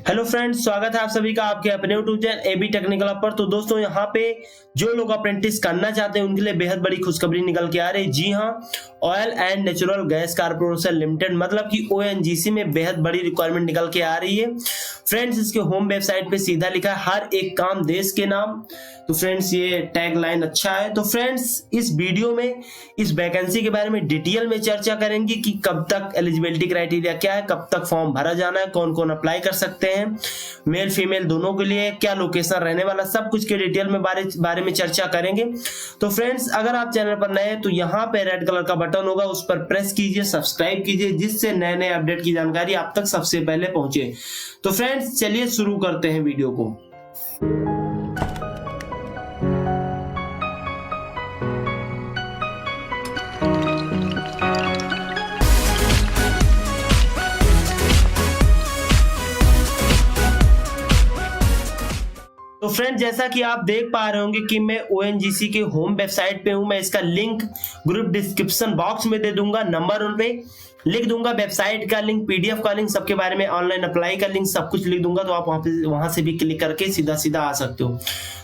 Hello friends, स्वागत है आप सभी का आपके अपने यूट्यूब चैनल एबी टेक्निकल पर। तो दोस्तों, यहाँ पे जो लोग अप्रेंटिस करना चाहते हैं उनके लिए बेहद बड़ी खुशखबरी निकल के आ रही है। जी हाँ, oil and natural gas corporation limited मतलब कि ओएनजीसी में बेहद बड़ी रिक्वायरमेंट निकल के आ रही है। फ्रेंड्स, इसके होम वेबसाइट पे सीधा लिखा है हर एक काम देश के नाम। तो फ्रेंड्स, ये टैग लाइन अच्छा है। तो फ्रेंड्स, इस वीडियो में इस वैकेंसी के बारे में डिटेल में चर्चा करेंगे कि कब तक एलिजिबिलिटी क्राइटेरिया क्या है, कब तक फॉर्म भरा जाना है, कौन कौन अप्लाई कर सकते हैं, मेल फीमेल दोनों के लिए, क्या लोकेशन रहने वाला, सब कुछ के डिटेल में बारे में चर्चा करेंगे। तो फ्रेंड्स, अगर आप चैनल पर नए हैं तो यहाँ पे रेड कलर का बटन होगा, उस पर प्रेस कीजिए, सब्सक्राइब कीजिए, जिससे नए नए अपडेट की जानकारी आप तक सबसे पहले पहुंचे। तो फ्रेंड्स, चलिए शुरू करते हैं वीडियो को। तो फ्रेंड, जैसा कि आप देख पा रहे होंगे कि मैं ओएनजीसी के होम वेबसाइट पे हूं। मैं इसका लिंक ग्रुप डिस्क्रिप्शन बॉक्स में दे दूंगा, नंबर उन पे लिख दूंगा, वेबसाइट का लिंक, पीडीएफ का लिंक, सबके बारे में, ऑनलाइन अप्लाई का लिंक, सब कुछ लिख दूंगा। तो आप वहां से भी क्लिक करके सीधा सीधा आ सकते हो।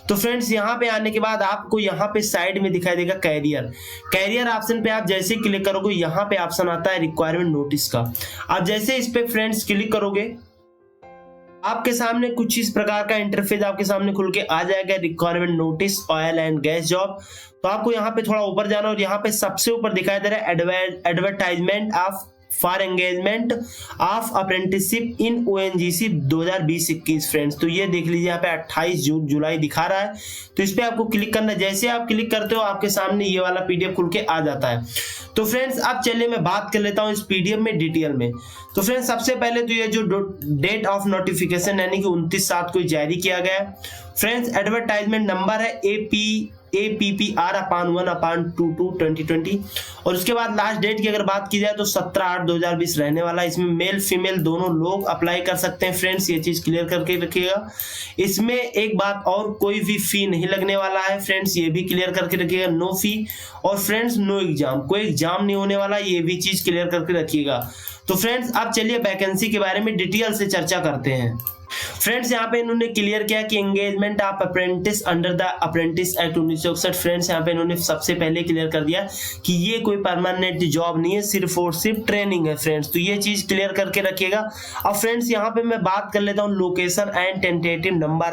तो फ्रेंड्स, यहाँ पे आने के बाद आपको यहाँ पे साइड में दिखाई देगा कैरियर ऑप्शन पे आप जैसे क्लिक करोगे, यहाँ पे ऑप्शन आता है रिक्वायरमेंट नोटिस का। आप जैसे इस पे फ्रेंड्स क्लिक करोगे, आपके सामने कुछ इस प्रकार का इंटरफेस आपके सामने खुल के आ जाएगा, requirement notice oil and gas job. तो आपको यहाँ पे थोड़ा ऊपर जाना और यहाँ पे सबसे ऊपर दिखाई दे रहा है advertisement of for engagement of apprenticeship in ONGC 2020-21। Friends, तो ये देख लीजिए, यहाँ पे 28 जुलाई दिखा रहा है। तो इस पे आपको क्लिक करना है। जैसे आप क्लिक करते हो, आपके सामने ये वाला पीडीएफ खुल के आ जाता है। तो फ्रेंड्स, अब चलिए मैं बात कर लेता हूँ इस पीडीएफ में डिटेल में। तो फ्रेंड्स, सबसे पहले तो ये जो डेट ऑफ नोटिफिकेशन यानी कि 29/7 को जारी किया गया है। फ्रेंड्स, एडवर्टाइजमेंट नंबर है APPR/1/22/2020 और उसके बाद लास्ट डेट की अगर बात की जाए तो 17/8/2020 रहने वाला है। इसमें मेल फीमेल दोनों लोग अप्लाई कर सकते हैं। फ्रेंड्स, ये चीज क्लियर करके रखिएगा। इसमें एक बात और, कोई भी फी नहीं लगने वाला है। फ्रेंड्स, ये भी क्लियर करके रखिएगा, नो फी। और फ्रेंड्स, नो एग्जाम, कोई एग्जाम नहीं होने वाला, ये भी चीज क्लियर करके रखिएगा। तो फ्रेंड्स, अब चलिए वैकेंसी के बारे में डिटेल से चर्चा करते हैं। फ्रेंड्स, यहाँ पे इन्होंने क्लियर किया कि engagement of apprentice under the apprentice act 1961। Friends, यहाँ पे इन्होंने सबसे पहले क्लियर कर दिया कि ये कोई परमानेंट जॉब नहीं है, सिर्फ और सिर्फ ट्रेनिंग है। फ्रेंड्स, तो ये चीज क्लियर करके रखिएगा। अब फ्रेंड्स, यहाँ पे मैं बात कर लेता हूँ location and tentative number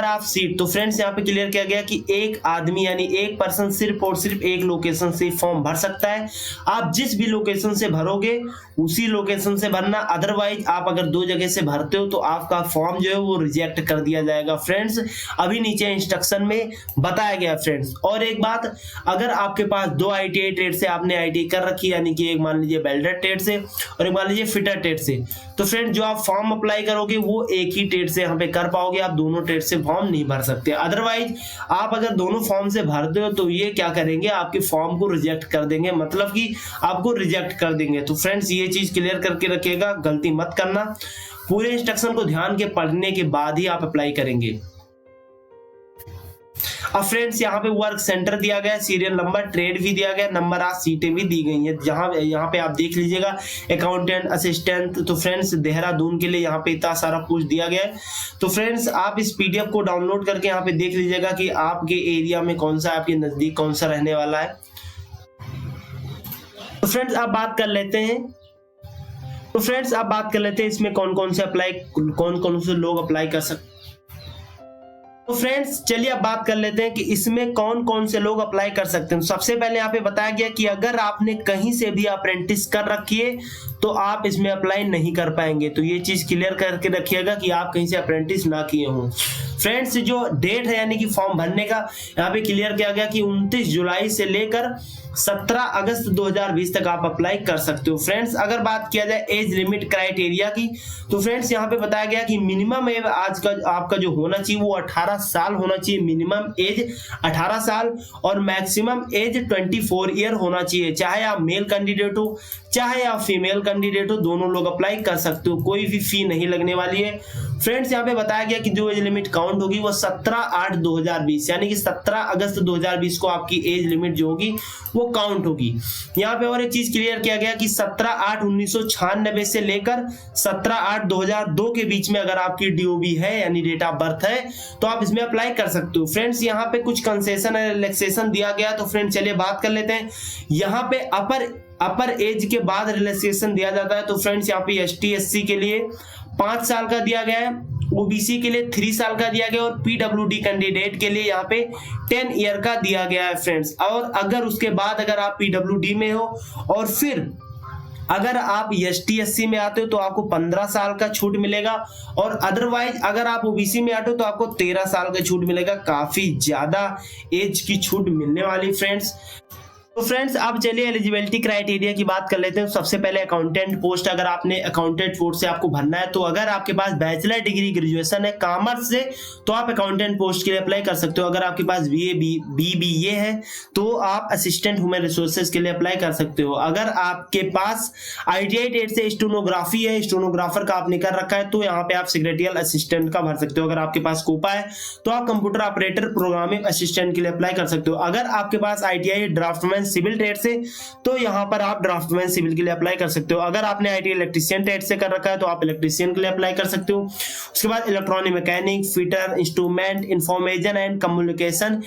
of seat. तो फ्रेंड्स, यहाँ पे क्लियर किया गया कि एक आदमी यानी एक पर्सन सिर्फ और सिर्फ एक लोकेशन से फॉर्म भर सकता है। आप जिस भी लोकेशन से भरोगे उसी लोकेशन से भरना, अदरवाइज आप अगर दो जगह से भरते हो तो आपका फॉर्म जो है वो रिजेक्ट कर दिया जाएगा। फ्रेंड्स, अभी नीचे इंस्ट्रक्शन में बताया गया। फ्रेंड्स, और एक बात, अगर आपके पास दो आईटीआई ट्रेड से आपने आईटीआई कर रखी, यानी कि एक मान लीजिए वेल्डर ट्रेड से और एक मान लीजिए फिटर ट्रेड से, तो फ्रेंड्स जो आप फॉर्म अप्लाई करोगे वो एक ही ट्रेड से यहाँ पे कर पाओगे, आप दोनों ट्रेड से फॉर्म नहीं भर सकते। अदरवाइज आप अगर दोनों फॉर्म से भरते हो तो ये क्या करेंगे, आपके फॉर्म को रिजेक्ट कर देंगे, मतलब कि आपको रिजेक्ट कर देंगे। तो फ्रेंड्स, ये चीज क्लियर करके रखिएगा, गलती मत करना। पूरे इंस्ट्रक्शन को ध्यान के पढ़ने के बाद ही आप अप्लाई करेंगे। अब फ्रेंड्स, यहाँ पे वर्क सेंटर दिया गया, सीरियल नंबर, ट्रेड भी दिया गया, नंबर ऑफ सीटें भी दी गई हैं। यहाँ पे आप देख लीजिएगा, अकाउंटेंट, असिस्टेंट। तो फ्रेंड्स, देहरादून के लिए यहाँ पे इतना सारा कुछ दिया गया है। तो फ्रेंड्स, आप इस पीडीएफ को डाउनलोड करके यहाँ पे देख लीजिएगा कि आपके एरिया में कौन सा, आपके नजदीक कौन सा रहने वाला है। तो फ्रेंड्स, आप बात कर लेते हैं इसमें कौन कौन से लोग अप्लाई कर सकते। तो फ्रेंड्स, चलिए अब बात कर लेते हैं कि इसमें कौन कौन से लोग अप्लाई कर सकते हैं। सबसे पहले यहाँ पे बताया गया कि अगर आपने कहीं से भी अप्रेंटिस कर रखी है तो आप इसमें अप्लाई नहीं कर पाएंगे। तो ये चीज क्लियर करके रखिएगा कि आप कहीं से अप्रेंटिस ना किए हों। फ्रेंड्स, जो डेट है यानी कि फॉर्म भरने का, यहाँ पे क्लियर किया गया कि 29 जुलाई से लेकर 17 अगस्त 2020 तक आप अप्लाई कर सकते हो। फ्रेंड्स, अगर बात किया जाए एज लिमिट क्राइटेरिया की, तो फ्रेंड्स यहाँ पे बताया गया कि मिनिमम एज आज का आपका जो होना चाहिए वो 18 साल होना चाहिए, मिनिमम एज 18 साल और मैक्सिमम एज 24 ईयर होना चाहिए। चाहे आप मेल कैंडिडेट हो चाहे आप फीमेल कैंडिडेट हो, दोनों लोग अप्लाई कर सकते हो, कोई भी फी नहीं लगने वाली है। फ्रेंड्स यहाँ पे बताया गया कि जो एज लिमिट काउंट होगी वो 17/8/2020 यानी कि 17 अगस्त 2020 को आपकी एज लिमिट जो होगी वो काउंट होगी। यहाँ पे और एक चीज क्लियर किया गया कि 17/8/1996 से लेकर 17/8/2002 के बीच में अगर आपकी डीओबी है यानी डेट ऑफ बर्थ है तो आप इसमें अप्लाई कर सकते हो। फ्रेंड्स यहाँ पे कुछ कंसेशन और रिलैक्सेशन दिया गया, तो फ्रेंड्स चलिए बात कर लेते हैं। यहाँ पे अपर एज के बाद रिलैक्सेशन दिया जाता है, तो फ्रेंड्स यहाँ पे एसटी एससी के लिए 5 साल का दिया गया है, ओबीसी के लिए 3 साल का दिया गया और पीडब्ल्यूडी कैंडिडेट के लिए यहाँ पे 10 ईयर का दिया गया है फ्रेंड्स। और अगर उसके बाद अगर आप पीडब्ल्यूडी में हो और फिर अगर आप एसटी एससी में आते हो तो आपको 15 साल का छूट मिलेगा और अदरवाइज अगर आप ओबीसी में आते हो तो आपको 13 साल का छूट मिलेगा। काफी ज्यादा एज की छूट मिलने वाली फ्रेंड्स। तो फ्रेंड्स अब चलिए एलिजिबिलिटी क्राइटेरिया की बात कर लेते हैं। सबसे पहले अकाउंटेंट पोस्ट, अगर आपने अकाउंटेंट पोस्ट से आपको भरना है तो अगर आपके पास बैचलर डिग्री ग्रेजुएशन है कॉमर्स से तो आप अकाउंटेंट पोस्ट के लिए अप्लाई कर सकते हो। अगर आपके पास बीए है तो आप असिस्टेंट ह्यूमन रिसोर्सेज के लिए अप्लाई कर सकते हो। अगर आपके पास ITI टेट से स्टेनोग्राफी है, स्टेनोग्राफर का आपने कर रखा है तो यहाँ पे आप सेक्रेटरियल असिस्टेंट का भर सकते हो। अगर आपके पास कोपा है तो आप कंप्यूटर ऑपरेटर प्रोग्रामिंग असिस्टेंट के लिए अप्लाई कर सकते हो। अगर आपके पास ITI ड्राफ्टमैन सिविल ट्रेड से तो यहां पर आप ड्राफ्टमैन सिविल के लिए अप्लाई कर सकते हो। अगर आपने ITI इलेक्ट्रीशियन ट्रेड से कर रखा है तो आप इलेक्ट्रीशियन के लिए अप्लाई कर सकते हो। उसके बाद electronic mechanic, fitter, instrument, information and communication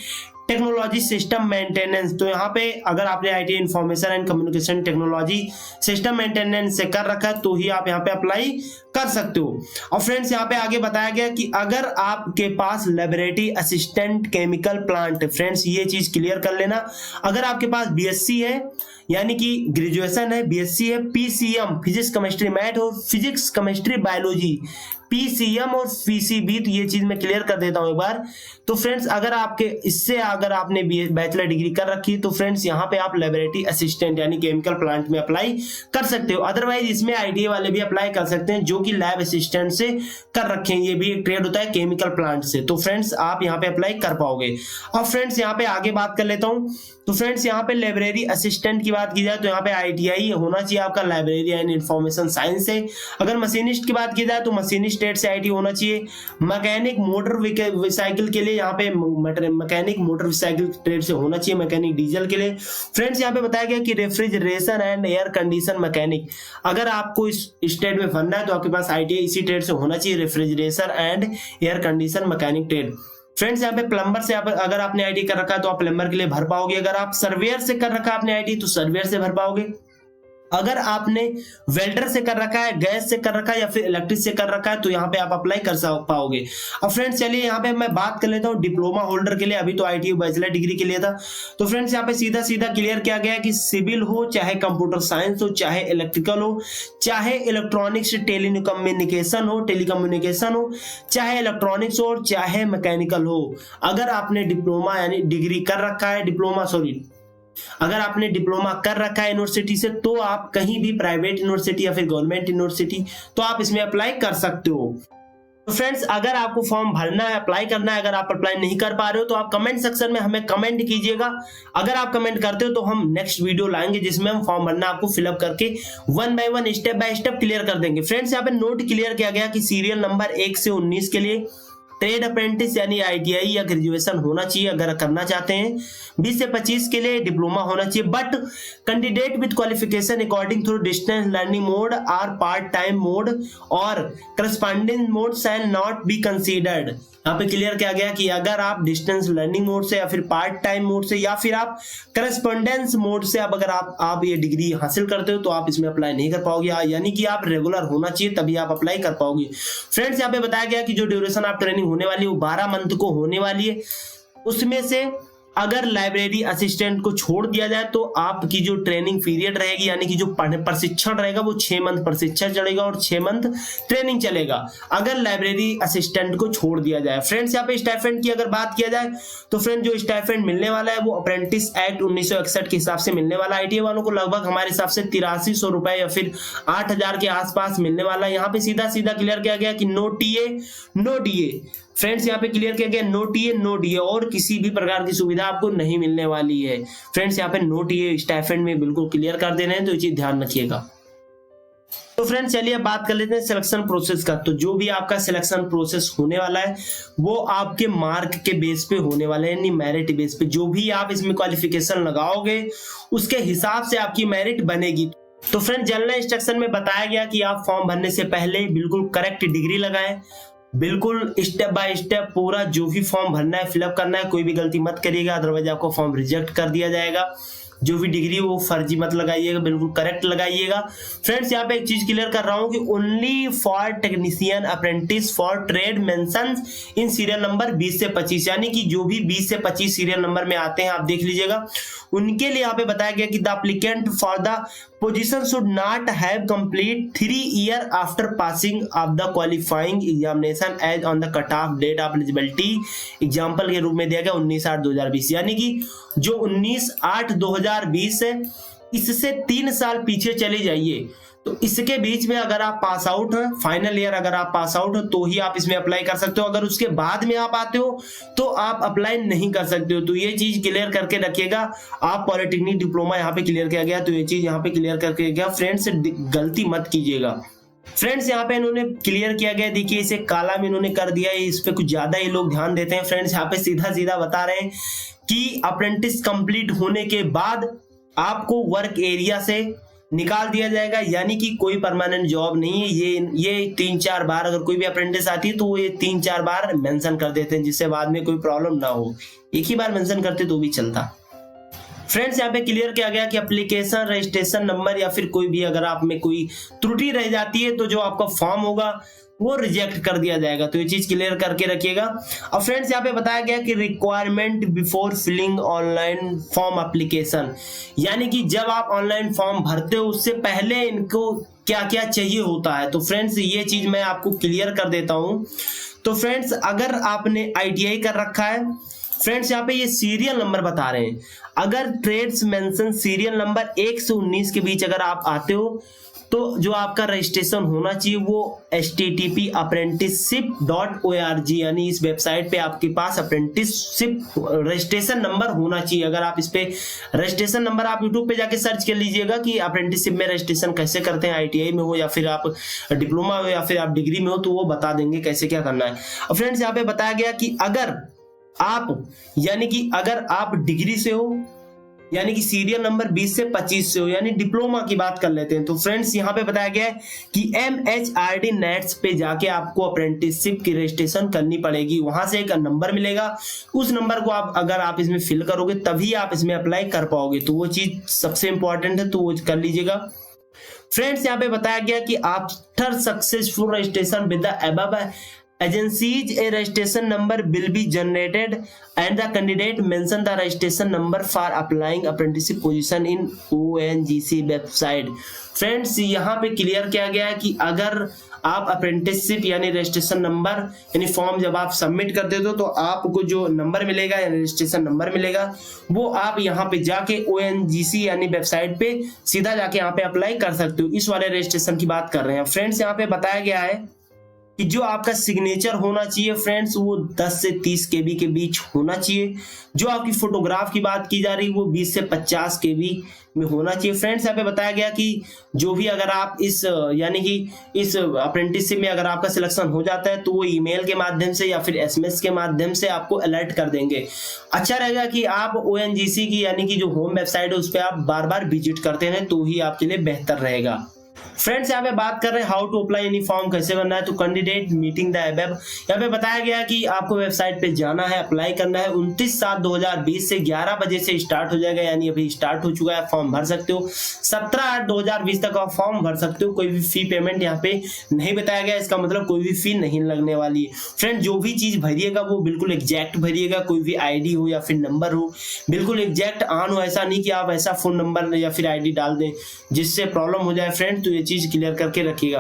technology system maintenance, तो यहाँ पे अगर आपने ITI information and communication technology system maintenance से कर रखा है तो ही आप यहाँ पे अप्लाई कर सकते हो। और फ्रेंड्स यहाँ पे आगे बताया गया कि अगर आपके पास laboratory assistant chemical plant, friends ये चीज क्लियर कर लेना, अगर आपके पास BSc है यानी कि ग्रेजुएशन है, BSc है, PCM फिजिक्स केमिस्ट्री मैथ और फिजिक्स केमिस्ट्री बायोलॉजी, PCM और PCB, तो ये चीज मैं क्लियर कर देता हूं एक बार। तो फ्रेंड्स अगर आपके इससे अगर आपने बैचलर डिग्री कर रखी तो फ्रेंड्स यहाँ पे आप लेबोरेटरी असिस्टेंट यानी केमिकल प्लांट में अप्लाई कर सकते हो। अदरवाइज इसमें ITI वाले भी अप्लाई कर सकते हैं जो कि लैब असिस्टेंट से कर रखे हैं, ये भी एक ट्रेड होता है केमिकल प्लांट से, तो फ्रेंड्स आप यहाँ पे अप्लाई कर पाओगे। अब फ्रेंड्स यहाँ पे आगे बात कर लेता हूँ। तो फ्रेंड्स यहाँ पे लाइब्रेरी असिस्टेंट की बात की जाए तो यहाँ पे ITI होना चाहिए आपका लाइब्रेरी एंड इंफॉर्मेशन साइंस से। अगर मशीनिस्ट की बात की जाए तो मशीनिस्ट ट्रेड से ITI होना चाहिए। मैकेनिक मोटर व्हीकल के लिए यहाँ पे मैकेनिक मोटर व्हीकल ट्रेड से होना चाहिए। मैकेनिक डीजल के लिए फ्रेंड्स यहाँ पे बताया गया कि refrigeration and air condition mechanic, अगर आपको इस ट्रेड में बनना है तो आपके पास ITI इसी ट्रेड से होना चाहिए, refrigeration and air condition mechanic trade. Friends यहाँ पे प्लम्बर से अगर आपने ITI कर रखा है तो आप प्लम्बर के लिए भर पाओगे। अगर आप सर्वेयर से कर रखा है आपने ITI तो सर्वेयर से भर पाओगे। अगर आपने वेल्डर से कर रखा है, गैस से कर रखा है या फिर इलेक्ट्रिक से कर रखा है तो यहाँ पे आप अप्लाई कर पाओगे। अब फ्रेंड्स चलिए यहाँ पे मैं बात कर लेता हूँ डिप्लोमा होल्डर के लिए। अभी तो ITI बैचलर डिग्री के लिए था, तो फ्रेंड्स यहाँ पे सीधा सीधा क्लियर किया गया कि सिविल हो चाहे कंप्यूटर साइंस हो चाहे इलेक्ट्रिकल हो चाहे इलेक्ट्रॉनिक्स टेलीकम्युनिकेशन हो चाहे इलेक्ट्रॉनिक्स हो चाहे मैकेनिकल हो, अगर आपने डिप्लोमा यानी डिग्री कर रखा है अगर आपने डिप्लोमा कर रखा है यूनिवर्सिटी से तो आप कहीं भी प्राइवेट यूनिवर्सिटी या फिर गवर्नमेंट यूनिवर्सिटी तो आप इसमें अप्लाई कर सकते हो। तो फ्रेंड्स अगर आपको फॉर्म भरना है, अप्लाई करना है, अगर आप अप्लाई नहीं कर पा रहे हो तो आप कमेंट सेक्शन में हमें कमेंट कीजिएगा। अगर आप कमेंट करते हो तो हम नेक्स्ट वीडियो लाएंगे जिसमें हम फॉर्म भरना आपको फिलअप करके 1 by 1 step by step clear कर देंगे। फ्रेंड्स यहाँ पे नोट क्लियर किया गया कि सीरियल नंबर 1 से 19 के लिए ट्रेड अप्रेंटिस यानी ITI या ग्रेजुएशन होना चाहिए अगर करना चाहते हैं। 20 से 25 के लिए डिप्लोमा होना चाहिए, but candidate with qualification according through distance learning mode और पार्ट टाइम मोड और corresponding mode shall not be considered. यहाँ पे क्लियर किया गया कि अगर आप डिस्टेंस लर्निंग मोड से या फिर पार्ट टाइम मोड से या फिर आप करस्पॉन्डेंस मोड से अगर आप ये डिग्री हासिल करते हो तो आप इसमें अप्लाई नहीं कर पाओगे, यानी कि आप रेगुलर होना चाहिए तभी आप अप्लाई कर पाओगे। फ्रेंड्स यहाँ पे बताया गया कि जो ड्यूरेशन ऑफ ट्रेनिंग होने वाली है वो 12 मंथ को होने वाली है। उसमें से अगर लाइब्रेरी असिस्टेंट को छोड़ दिया जाए तो आपकी जो ट्रेनिंग पीरियड रहेगी यानी कि जो प्रशिक्षण रहेगा वो 6 मंथ प्रशिक्षण चलेगा और 6 मंथ ट्रेनिंग चलेगा अगर लाइब्रेरी असिस्टेंट को छोड़ दिया जाए। फ्रेंड्स यहाँ पे स्टाइपेंड की अगर बात किया जाए तो फ्रेंड जो स्टाइपेंड मिलने वाला है वो अप्रेंटिस एक्ट 1961 के हिसाब से मिलने वाला है। ITI वालों को लगभग हमारे हिसाब से 8300 रुपए या फिर 8000 के आसपास मिलने वाला है। यहाँ पे सीधा सीधा क्लियर किया गया कि no TA no DA friends यहाँ पे क्लियर किया गया नो टीए नो डीए और किसी भी प्रकार की सुविधा आपको नहीं मिलने वाली है। फ्रेंड्स यहाँ पे नो टीए स्टाइपेंड में बिल्कुल क्लियर कर दे रहे हैं, तो ये चीज ध्यान रखिएगा। तो फ्रेंड्स चलिए अब बात कर लेते हैं सिलेक्शन प्रोसेस का। तो जो भी आपका सिलेक्शन प्रोसेस होने वाला है वो आपके मार्क के बेस पे होने वाला है, यानी मेरिट बेस पे। जो भी आप इसमें क्वालिफिकेशन लगाओगे उसके हिसाब से आपकी मेरिट बनेगी। तो फ्रेंड्स जनरल इंस्ट्रक्शन में बताया गया कि आप फॉर्म भरने से पहले बिल्कुल करेक्ट डिग्री लगाएं, बिल्कुल स्टेप बाय स्टेप पूरा जो भी फॉर्म भरना है फिलअप करना है, कोई भी गलती मत करिएगा, अदरवाइज आपको फॉर्म रिजेक्ट कर दिया जाएगा। जो भी डिग्री वो फर्जी मत लगाइएगा, बिल्कुल करेक्ट लगाइएगा। फ्रेंड्स यहाँ पे एक चीज क्लियर कर रहा हूँ कि only for technician apprentice for trade mentions in serial number 20 से 25, यानी कि जो भी 20 से 25 सीरियल नंबर में आते हैं आप देख लीजिएगा, उनके लिए यहाँ पे बताया गया कि the applicant for the position should not have complete 3 year after passing of the qualifying examination as on the cut off date of eligibility. Example के रूप में दिया गया 19/8/2020, यानी कि जो 19/8/2020 है इससे 3 साल पीछे चले जाइए। तो इसके बीच में अगर आप पास आउट हैं, फाइनल ईयर अगर आप पास आउट हो तो ही आप इसमें अप्लाई कर सकते हो। अगर उसके बाद में आप आते हो तो आप अप्लाई नहीं कर सकते हो। तो ये चीज क्लियर करके रखिएगा। आप पॉलिटेक्निक डिप्लोमा यहाँ पे क्लियर किया गया, तो ये चीज यहाँ पे क्लियर करके गया। फ्रेंड्स गलती मत कीजिएगा। फ्रेंड्स यहाँ पे इन्होंने क्लियर किया गया, देखिए इसे काला में इन्होंने कर दिया है, इस पे कुछ ज्यादा ही लोग ध्यान देते हैं। फ्रेंड्स यहाँ पे सीधा सीधा बता रहे हैं कि अप्रेंटिस कंप्लीट होने के बाद आपको वर्क एरिया से निकाल दिया जाएगा, यानी कि कोई परमानेंट जॉब नहीं है। ये 3-4 बार अगर कोई भी अप्रेंटिस आती है तो वो ये 3-4 बार मेंशन कर देते हैं, जिससे बाद में कोई प्रॉब्लम ना हो। एक ही बार मेंशन करते तो भी चलता। फ्रेंड्स यहाँ पे क्लियर किया गया कि एप्लीकेशन रजिस्ट्रेशन नंबर या फिर कोई भी अगर आप में कोई त्रुटि रह जाती है तो जो आपका फॉर्म होगा वो रिजेक्ट कर दिया जाएगा। तो ये चीज क्लियर करके रखिएगा। और फ्रेंड्स यहाँ पे बताया गया कि requirement before filling online form application, यानी कि जब आप ऑनलाइन फॉर्म भरते हो उससे पहले इनको क्या क्या चाहिए होता है। तो फ्रेंड्स ये चीज मैं आपको क्लियर कर देता हूँ। तो फ्रेंड्स अगर आपने ITI कर रखा है, फ्रेंड्स यहाँ पे ये सीरियल नंबर बता रहे हैं, अगर ट्रेड्स मेंशन सीरियल नंबर 1 से 19 के बीच अगर आप आते हो तो जो आपका रजिस्ट्रेशन होना चाहिए वो http:/apprenticeship.org, यानी इस वेबसाइट पे आपके पास अप्रेंटिसशिप रजिस्ट्रेशन नंबर होना चाहिए। अगर आप इस पे रजिस्ट्रेशन नंबर आप यूट्यूब पे जाके सर्च कर लीजिएगा कि अप्रेंटिसशिप में रजिस्ट्रेशन कैसे करते हैं, ITI में हो या फिर आप डिप्लोमा हो या फिर आप डिग्री में हो, तो वो बता देंगे कैसे क्या करना है। और फ्रेंड्स यहाँ पे बताया गया कि अगर आप यानी कि अगर आप डिग्री से हो, यानी कि सीरियल नंबर 20 से 25 से हो, यानी डिप्लोमा की बात कर लेते हैं, तो फ्रेंड्स यहाँ पे बताया गया है कि MHRD नेट्स पे जाके आपको अप्रेंटिसशिप की रजिस्ट्रेशन करनी पड़ेगी। वहां से एक नंबर मिलेगा, उस नंबर को आप अगर आप इसमें फिल करोगे तभी आप इसमें अप्लाई कर पाओगे। तो वो चीज सबसे इंपॉर्टेंट है, तो वो कर लीजिएगा। फ्रेंड्स यहाँ पे बताया गया कि after successful registration with the above agencies a registration number will be generated and the candidate mention the registration number for applying apprenticeship position in ONGC website। Friends यहाँ पे क्लियर किया गया है कि अगर आप अप्रेंटिसशिप यानी रजिस्ट्रेशन नंबर यानी फॉर्म जब आप सबमिट करते हो तो आपको जो नंबर मिलेगा यानी रजिस्ट्रेशन नंबर मिलेगा वो आप यहाँ पे जाके ONGC यानी वेबसाइट पे सीधा जाके यहाँ पे अप्लाई कर सकते हो। इस वाले रजिस्ट्रेशन की बात कर रहे हैं। फ्रेंड्स यहाँ पे बताया गया है कि जो आपका सिग्नेचर होना चाहिए फ्रेंड्स वो 10 से 30 KB के बीच होना चाहिए। जो आपकी फोटोग्राफ की बात की जा रही है वो 20 से 50 KB में होना चाहिए। फ्रेंड्स यहाँ पे बताया गया कि जो भी अगर आप इस यानी कि इस अप्रेंटिसशिप में अगर आपका सिलेक्शन हो जाता है तो वो ईमेल के माध्यम से या फिर SMS के माध्यम से आपको अलर्ट कर देंगे। अच्छा रहेगा कि आप ONGC की यानी कि जो होम वेबसाइट है उस पर आप बार बार विजिट करते हैं तो ही आपके लिए बेहतर रहेगा। फ्रेंड्स यहाँ पे बात कर रहे हैं how to apply any form कैसे बनना है। तो कैंडिडेट मीटिंग द अबव यहाँ पे बताया गया कि आपको वेबसाइट पे जाना है, अप्लाई करना है। 29/7/2020 से 11 बजे से स्टार्ट हो जाएगा, यानी अभी स्टार्ट हो चुका है। फॉर्म भर सकते हो 17/8/2020 तक आप फॉर्म भर सकते हो। कोई भी फी पेमेंट यहाँ पे नहीं बताया गया, इसका मतलब कोई भी फी नहीं लगने वाली है। फ्रेंड जो भी चीज भरिएगा वो बिल्कुल एग्जैक्ट भरिएगा, कोई भी ID हो या फिर नंबर हो बिल्कुल एग्जैक्ट ऑन हो। ऐसा नहीं कि आप ऐसा फोन नंबर या फिर ID डाल दें जिससे प्रॉब्लम हो जाए फ्रेंड, तो ये चीज क्लियर करके रखिएगा।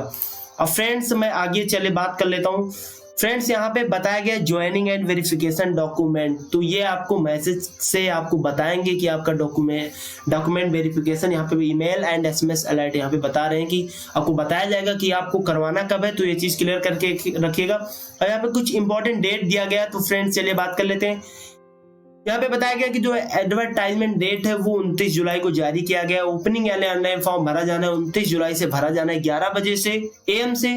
अब फ्रेंड्स मैं आगे चले बात कर लेता हूँ। फ्रेंड्स यहाँ पे बताया गया ज्वाइनिंग एंड वेरिफिकेशन डॉक्यूमेंट, तो ये आपको मैसेज से आपको बताएंगे कि आपका डॉक्यूमेंट वेरिफिकेशन, यहाँ पे ईमेल एंड SMS अलर्ट यहाँ पे बता रहे हैं कि आपको बताया जाएगा कि आपको करवाना कब है, तो ये चीज क्लियर करके रखिएगा। और यहाँ पे कुछ इंपॉर्टेंट डेट दिया गया, तो फ्रेंड्स चलिए बात कर लेते हैं। यहाँ पे बताया गया कि जो एडवर्टाइजमेंट डेट है वो 29 जुलाई को जारी किया गया। ओपनिंग यानी ऑनलाइन फॉर्म भरा जाना है 29 जुलाई से भरा जाना है 11 बजे से AM से।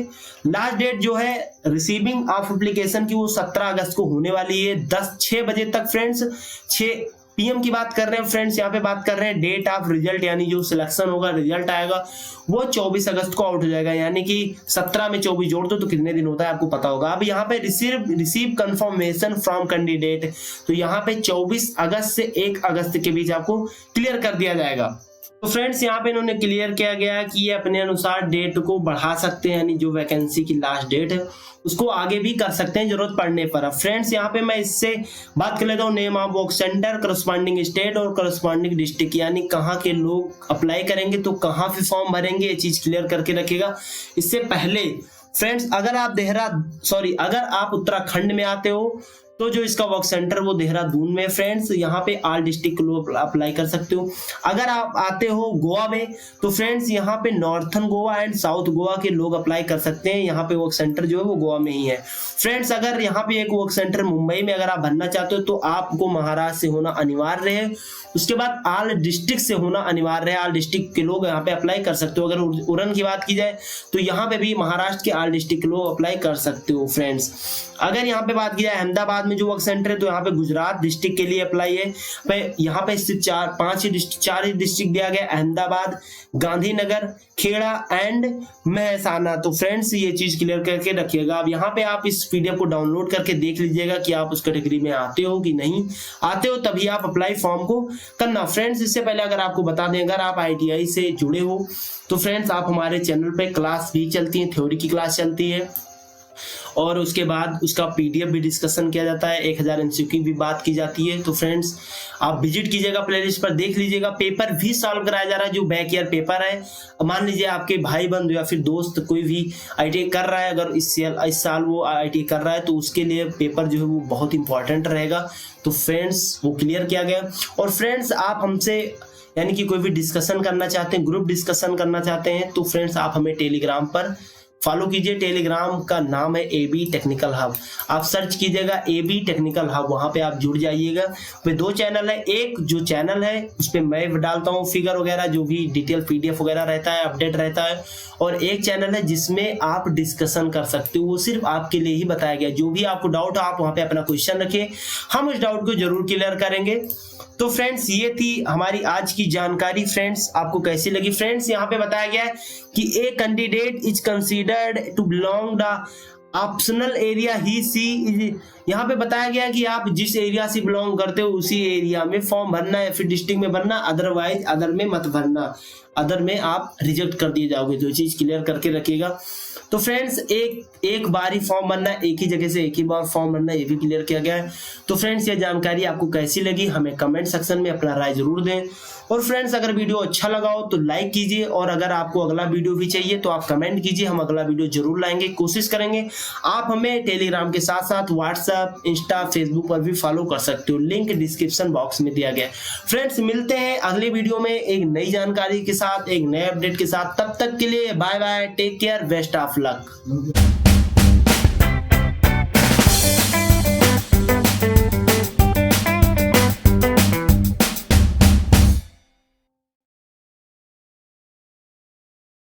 लास्ट डेट जो है रिसीविंग ऑफ एप्लीकेशन की वो 17 अगस्त को होने वाली है 6 बजे तक फ्रेंड्स। 6 PM की बात कर रहे हैं फ्रेंड्स। यहाँ पे बात कर रहे हैं डेट ऑफ रिजल्ट, यानी जो सिलेक्शन होगा, रिजल्ट आएगा वो 24 अगस्त को आउट हो जाएगा, यानी कि 17 में 24 जोड़ दो तो कितने दिन होता है आपको पता होगा। अब यहाँ पे रिसीव कंफर्मेशन फ्रॉम कैंडिडेट, तो यहाँ पे 24 अगस्त से 1 अगस्त के बीच आपको क्लियर कर दिया जाएगा। तो फ्रेंड्स यहाँ पे इन्होंने क्लियर किया गया कि ये अपने अनुसार डेट को बढ़ा सकते हैं, यानी जो वैकेंसी की लास्ट डेट है उसको आगे भी कर सकते हैं जरूरत पड़ने पर। अब फ्रेंड्स यहाँ पे मैं इससे बात कर लेता हूँ name of work centre, corresponding state और करस्पॉन्डिंग डिस्ट्रिक्ट, यानी कहाँ के लोग अप्लाई करेंगे तो कहाँ पे फॉर्म भरेंगे, ये चीज क्लियर करके रखेगा। इससे पहले फ्रेंड्स अगर आप उत्तराखंड में आते हो तो जो इसका वर्क सेंटर वो देहरादून में फ्रेंड्स, यहाँ पे ऑल डिस्ट्रिक्ट लोग अप्लाई कर सकते हो। अगर आप आते हो गोवा में तो फ्रेंड्स यहाँ पे northern Goa and south Goa के लोग अप्लाई कर सकते हैं, यहाँ पे वर्क सेंटर जो है वो गोवा में ही है। फ्रेंड्स अगर यहाँ पे एक वर्क सेंटर मुंबई में अगर आप भरना चाहते हो तो आपको महाराष्ट्र से होना अनिवार्य है। उसके बाद ऑल डिस्ट्रिक्ट से होना अनिवार्य है, ऑल डिस्ट्रिक्ट के लोग यहाँ पे अप्लाई कर सकते हो। अगर उड़न की बात की जाए तो यहाँ पे भी महाराष्ट्र के ऑल डिस्ट्रिक्ट के लोग अप्लाई कर सकते हो फ्रेंड्स। अगर यहाँ पे बात की जाए अहमदाबाद में जो वर्क सेंटर है तो यहाँ पे गुजरात डिस्ट्रिक्ट के लिए अप्लाई है। यहाँ पे स्थित 4 ही डिस्ट्रिक्ट दिया गया, अहमदाबाद, गांधीनगर, खेड़ा एंड महसाना। तो फ्रेंड्स ये चीज क्लियर करके रखिएगा। अब यहाँ पे आप इस PDF को डाउनलोड करके देख लीजिएगा कि आप उस कैटेगरी में आते हो कि नहीं आते हो, तभी आप अप्लाई फॉर्म को करना। फ्रेंड्स इससे पहले अगर आपको बता दें, अगर आप ITI से जुड़े हो तो फ्रेंड्स आप हमारे चैनल पे क्लास भी चलती है, थ्योरी की क्लास चलती है और उसके बाद उसका PDF भी डिस्कशन किया जाता है, 1000 MCQ की भी बात की जाती है। तो फ्रेंड्स आप विजिट कीजिएगा, प्लेलिस्ट पर देख लीजिएगा। पेपर भी सॉल्व कराया जा रहा है, जो बैक ईयर पेपर है। मान लीजिए आपके भाई बंधु या फिर दोस्त कोई भी ITI कर रहा है, अगर इस साल वो ITI कर रहा है तो उसके लिए पेपर जो है वो बहुत इंपॉर्टेंट रहेगा। तो फ्रेंड्स वो क्लियर किया गया। और फ्रेंड्स आप हमसे यानी कि कोई भी डिस्कशन करना चाहते हैं, ग्रुप डिस्कशन करना चाहते हैं तो फ्रेंड्स आप हमें टेलीग्राम पर फॉलो कीजिए। टेलीग्राम का नाम है AB टेक्निकल हब, आप सर्च कीजिएगा AB टेक्निकल हब, वहां पे आप जुड़ जाइएगा। पे 2 चैनल है, एक जो चैनल है उस पे मैं डालता हूँ फिगर वगैरह, जो भी डिटेल PDF वगैरह रहता है, अपडेट रहता है, और एक चैनल है जिसमें आप डिस्कशन कर सकते हो, वो सिर्फ आपके लिए ही बताया गया। जो भी आपको डाउट हो आप वहां पे अपना क्वेश्चन रखिए, हम उस डाउट को जरूर क्लियर करेंगे। तो फ्रेंड्स ये थी हमारी आज की जानकारी। फ्रेंड्स आपको कैसी लगी? फ्रेंड्स यहाँ पे बताया गया है कि a candidate is considered to belong the optional area ही सी। यहाँ पे बताया गया कि आप जिस एरिया से बिलोंग करते हो उसी एरिया में फॉर्म भरना है, फिर डिस्ट्रिक्ट में भरना, अदरवाइज अदर में मत भरना, अदर में आप रिजेक्ट कर दिए जाओगे। तो चीज क्लियर करके रखिएगा। तो फ्रेंड्स एक बार ही फॉर्म भरना है, एक ही जगह से एक ही बार फॉर्म भरना है, ये भी क्लियर किया गया है। तो फ्रेंड्स ये जानकारी आपको कैसी लगी हमें कमेंट सेक्शन में अपना राय जरूर दें। और फ्रेंड्स अगर वीडियो अच्छा लगा हो तो लाइक कीजिए, और अगर आपको अगला वीडियो भी चाहिए तो आप कमेंट कीजिए, हम अगला वीडियो जरूर लाएंगे, कोशिश करेंगे। आप हमें टेलीग्राम के साथ साथ व्हाट्सएप, इंस्टा, फेसबुक पर भी फॉलो कर सकते हो, लिंक डिस्क्रिप्शन बॉक्स में दिया गया है। फ्रेंड्स मिलते हैं अगले वीडियो में एक नई जानकारी के साथ, एक नए अपडेट के साथ। तब तक के लिए bye bye, take care, best of luck.